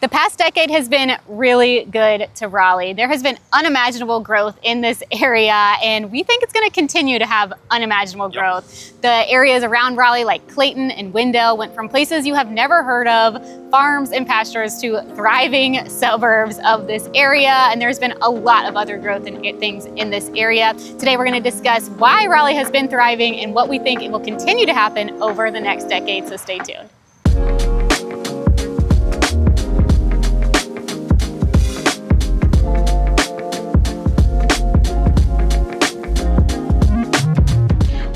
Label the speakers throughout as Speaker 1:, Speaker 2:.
Speaker 1: The past decade has been really good to Raleigh. There has been unimaginable growth in this area, and we think it's going to continue to have unimaginable growth. The areas around Raleigh, like Clayton and Wendell, went from places you have never heard of, farms and pastures, to thriving suburbs of this area, and there's been a lot of other growth and things in this area. Today we're going to discuss why Raleigh has been thriving and what we think it will continue to happen over the next decade, so stay tuned.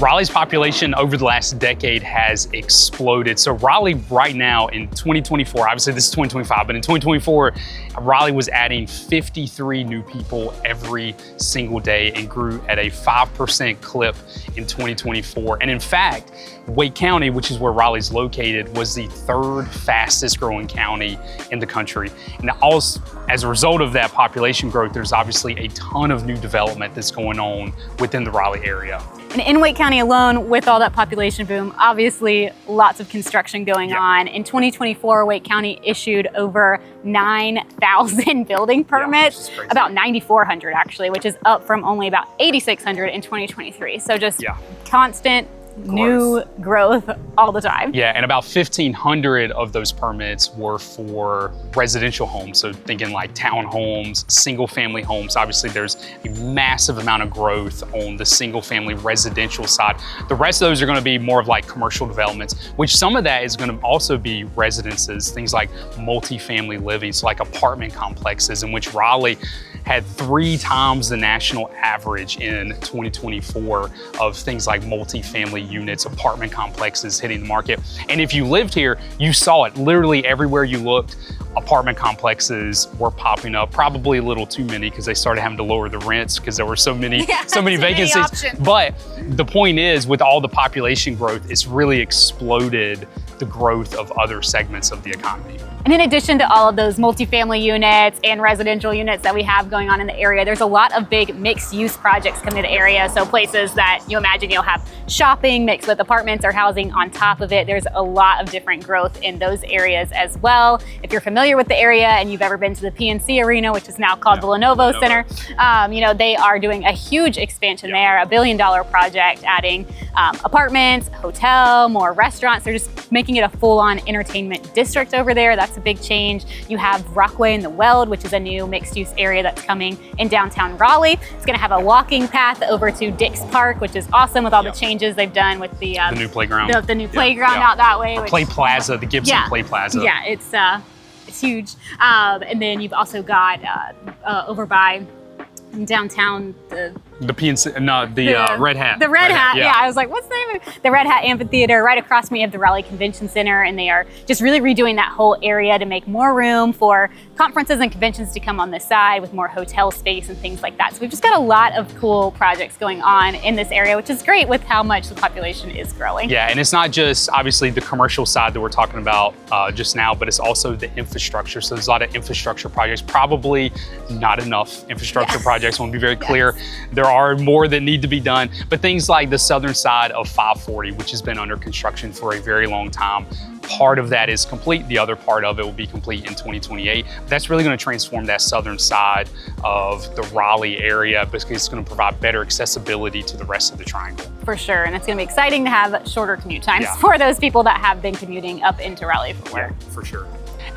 Speaker 2: Raleigh's population over the last decade has exploded. So Raleigh right now in 2024, obviously this is 2025, but in 2024, Raleigh was adding 53 new people every single day and grew at a 5% clip in 2024. And in fact, Wake County, which is where Raleigh's located, was the third fastest growing county in the country. And also, as a result of that population growth, there's obviously a ton of new development that's going on within the Raleigh area.
Speaker 1: And in Wake County alone, with all that population boom, obviously lots of construction going on. In 2024, Wake County issued over 9,000 building permits, about 9,400 actually, which is up from only about 8,600 in 2023. So just constant new growth all the time.
Speaker 2: Yeah, and about 1,500 of those permits were for residential homes. So thinking like townhomes, single family homes. Obviously there's a massive amount of growth on the single family residential side. The rest of those are going to be more of like commercial developments, which some of that is going to also be residences, things like multifamily living, so like apartment complexes, in which Raleigh had 3 times the national average in 2024 of things like multifamily units, apartment complexes hitting the market. And if you lived here, you saw it literally everywhere you looked. Apartment complexes were popping up, probably a little too many because they started having to lower the rents because there were so many vacancies. But the point is, with all the population growth, it's really exploded the growth of other segments of the economy.
Speaker 1: And in addition to all of those multifamily units and residential units that we have going on in the area, there's a lot of big mixed use projects coming to the area. So places that you imagine you'll have shopping mixed with apartments or housing on top of it. There's a lot of different growth in those areas as well. If you're familiar with the area and you've ever been to the PNC Arena, which is now called the Lenovo Center, they are doing a huge expansion there, $1 billion project, adding apartments, hotel, more restaurants. They're just making it a full-on entertainment district over there. That's a big change. You have Rockway and the Weld, which is a new mixed-use area that's coming in downtown Raleigh. It's going to have a walking path over to Dix Park, which is awesome with all the changes they've done with the new playground. The new playground out that way.
Speaker 2: Play Plaza, the Gibson Play Plaza.
Speaker 1: Yeah, it's huge. And then you've also got over by downtown
Speaker 2: the PNC, no, the Red Hat.
Speaker 1: The Red Hat, yeah. I was like, what's the name of it? The Red Hat Amphitheater. Right across from me of the Raleigh Convention Center, and they are just really redoing that whole area to make more room for conferences and conventions to come on this side with more hotel space and things like that. So we've just got a lot of cool projects going on in this area, which is great with how much the population is growing.
Speaker 2: Yeah, and it's not just obviously the commercial side that we're talking about just now, but it's also the infrastructure. So there's a lot of infrastructure projects, probably not enough infrastructure projects. I want to be very clear. There are more that need to be done, but things like the southern side of 540, which has been under construction for a very long time, part of that is complete. The other part of it will be complete in 2028. That's really going to transform that southern side of the Raleigh area because it's going to provide better accessibility to the rest of the triangle.
Speaker 1: For sure, and it's going to be exciting to have shorter commute times for those people that have been commuting up into Raleigh for work.
Speaker 2: Yeah, for sure.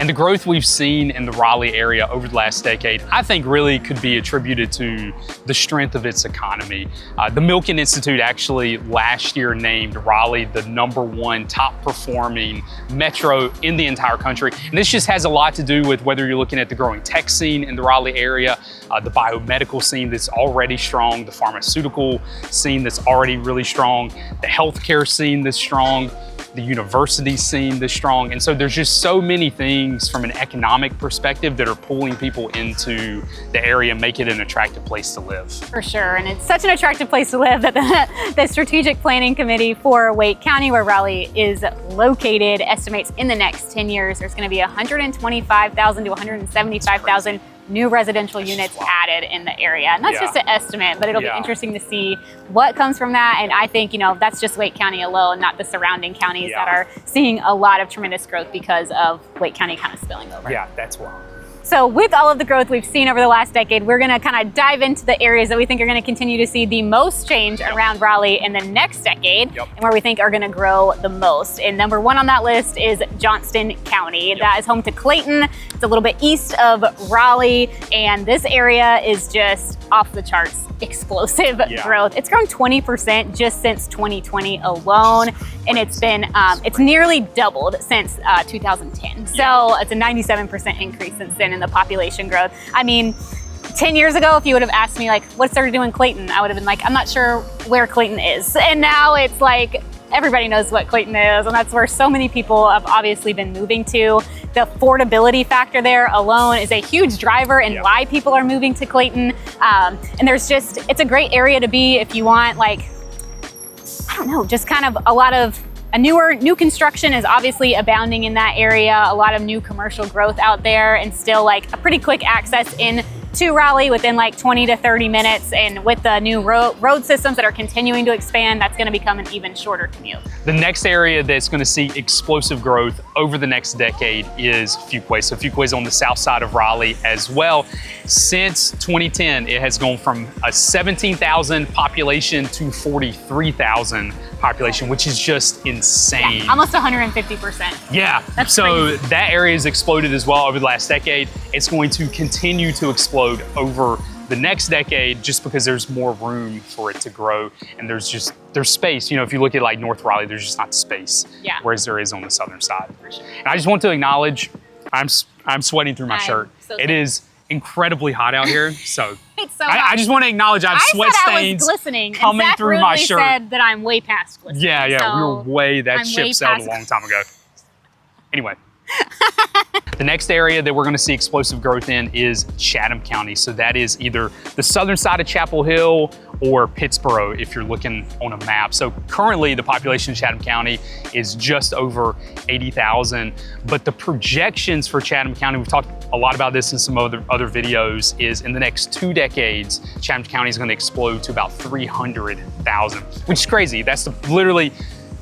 Speaker 2: And the growth we've seen in the Raleigh area over the last decade, I think really could be attributed to the strength of its economy. The Milken Institute actually last year named Raleigh the #1 top performing metro in the entire country. And this just has a lot to do with whether you're looking at the growing tech scene in the Raleigh area, the biomedical scene that's already strong, the pharmaceutical scene that's already really strong, the healthcare scene that's strong, the university scene that's strong. And so there's just so many things from an economic perspective that are pulling people into the area, make it an attractive place to live.
Speaker 1: For sure, and it's such an attractive place to live that the Strategic Planning Committee for Wake County, where Raleigh is located, estimates in the next 10 years, there's gonna be 125,000 to 175,000 new residential units added in the area. And that's just an estimate, but it'll be interesting to see what comes from that. And I think, you know, that's just Wake County alone, not the surrounding counties that are seeing a lot of tremendous growth because of Wake County kind of spilling over.
Speaker 2: Yeah, that's wild.
Speaker 1: So with all of the growth we've seen over the last decade, we're gonna kind of dive into the areas that we think are gonna continue to see the most change around Raleigh in the next decade and where we think are gonna grow the most. And number one on that list is Johnston County. That is home to Clayton. It's a little bit east of Raleigh, and this area is just off the charts explosive growth. It's grown 20% just since 2020 alone, and it's been it's nearly doubled since 2010. So it's a 97% increase since then in the population growth. I mean, 10 years ago, if you would have asked me like, what's there to do in Clayton? I would have been like, I'm not sure where Clayton is. And now it's like, everybody knows what Clayton is, and that's where so many people have obviously been moving to. The affordability factor there alone is a huge driver in why people are moving to Clayton. And there's just, it's a great area to be if you want, like, I don't know, just kind of a lot of new construction is obviously abounding in that area, a lot of new commercial growth out there, and still like a pretty quick access in to Raleigh within like 20 to 30 minutes. And with the new road systems that are continuing to expand, that's gonna become an even shorter commute.
Speaker 2: The next area that's gonna see explosive growth over the next decade is Fuquay. So Fuquay is on the south side of Raleigh as well. Since 2010, it has gone from a 17,000 population to 43,000 population, which is just insane.
Speaker 1: Yeah, almost 150%.
Speaker 2: Yeah,
Speaker 1: that's
Speaker 2: so
Speaker 1: crazy.
Speaker 2: that area has exploded as well over the last decade. It's going to continue to explode over the next decade just because there's more room for it to grow, and there's space. You know, if you look at like North Raleigh, there's just not the space, whereas there is on the southern side. And I just want to acknowledge, I'm sweating through my shirt. So it is incredibly hot out here, so
Speaker 1: it's so
Speaker 2: I just want to acknowledge I have sweat stains
Speaker 1: I was glistening,
Speaker 2: coming
Speaker 1: and Zach
Speaker 2: through my
Speaker 1: really
Speaker 2: shirt.
Speaker 1: Said that I'm way past glistening.
Speaker 2: Yeah,
Speaker 1: so
Speaker 2: we were way, that
Speaker 1: I'm
Speaker 2: ship
Speaker 1: way
Speaker 2: sailed
Speaker 1: past
Speaker 2: a long time ago. Anyway. The next area that we're going to see explosive growth in is Chatham County. So that is either the southern side of Chapel Hill or Pittsboro if you're looking on a map. So currently the population of Chatham County is just over 80,000, but the projections for Chatham County, we've talked a lot about this in some other videos, is in the next 2 decades, Chatham County is going to explode to about 300,000, which is crazy. That's literally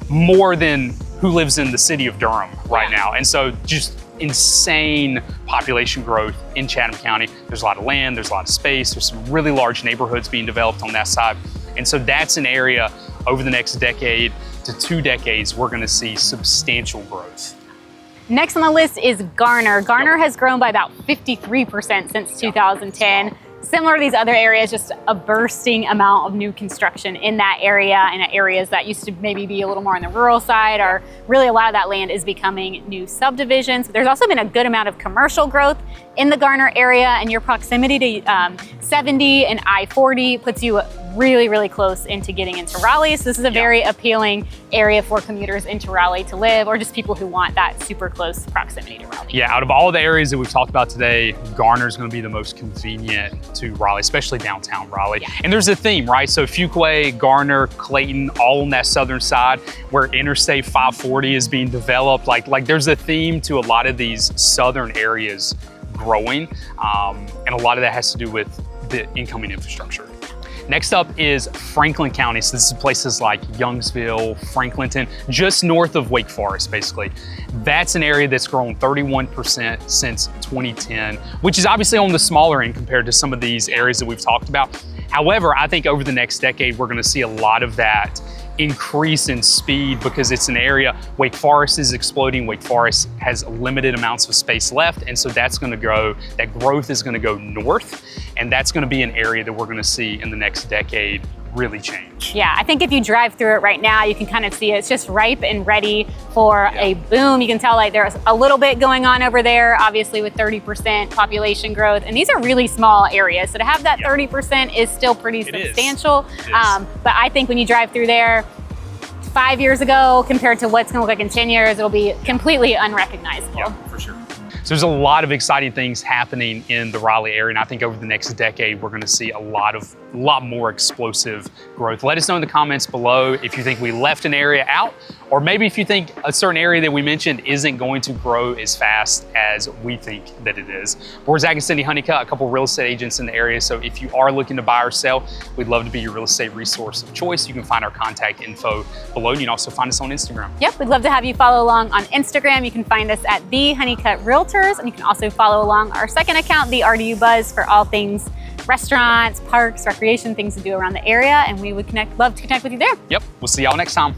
Speaker 2: more than who lives in the city of Durham right now. And so just insane population growth in Chatham County. There's a lot of land, there's a lot of space, there's some really large neighborhoods being developed on that side. And so that's an area over the next decade to 2 decades, we're gonna see substantial growth.
Speaker 1: Next on the list is Garner. Garner has grown by about 53% since 2010. Similar to these other areas, just a bursting amount of new construction in that area, and areas that used to maybe be a little more on the rural side, or really a lot of that land is becoming new subdivisions. But there's also been a good amount of commercial growth in the Garner area, and your proximity to 70 and I-40 puts you really, really close into getting into Raleigh. So this is a very appealing area for commuters into Raleigh to live, or just people who want that super close proximity to Raleigh.
Speaker 2: Yeah, out of all the areas that we've talked about today, Garner is going to be the most convenient to Raleigh, especially downtown Raleigh. And there's a theme, right? So Fuquay, Garner, Clayton, all on that southern side where Interstate 540 is being developed. Like there's a theme to a lot of these southern areas growing, and a lot of that has to do with the incoming infrastructure. Next up is Franklin County. So this is places like Youngsville, Franklinton, just north of Wake Forest, basically. That's an area that's grown 31% since 2010, which is obviously on the smaller end compared to some of these areas that we've talked about. However, I think over the next decade, we're gonna see a lot of that increase in speed because it's an area, Wake Forest is exploding. Wake Forest has limited amounts of space left. And so that's gonna grow, that growth is gonna go north. And that's gonna be an area that we're gonna see in the next decade really change.
Speaker 1: Yeah, I think if you drive through it right now, you can kind of see it's just ripe and ready for a boom. You can tell like there's a little bit going on over there, obviously with 30% population growth. And these are really small areas. So to have that 30% is still pretty substantial. But I think when you drive through there, 5 years ago compared to what's gonna look like in 10 years, it'll be completely unrecognizable.
Speaker 2: Yeah, for sure. So there's a lot of exciting things happening in the Raleigh area, and I think over the next decade, we're gonna see a lot more explosive growth. Let us know in the comments below if you think we left an area out, or maybe if you think a certain area that we mentioned isn't going to grow as fast as we think that it is. We're Zach and Cindy Honeycutt, a couple real estate agents in the area, so if you are looking to buy or sell, we'd love to be your real estate resource of choice. You can find our contact info below. You can also find us on Instagram.
Speaker 1: Yep, we'd love to have you follow along on Instagram. You can find us at the Honeycutt Realtors, and you can also follow along our second account, the RDU Buzz, for all things restaurants, parks, recreation, things to do around the area, and we would love to connect with you there.
Speaker 2: Yep, we'll see y'all next time.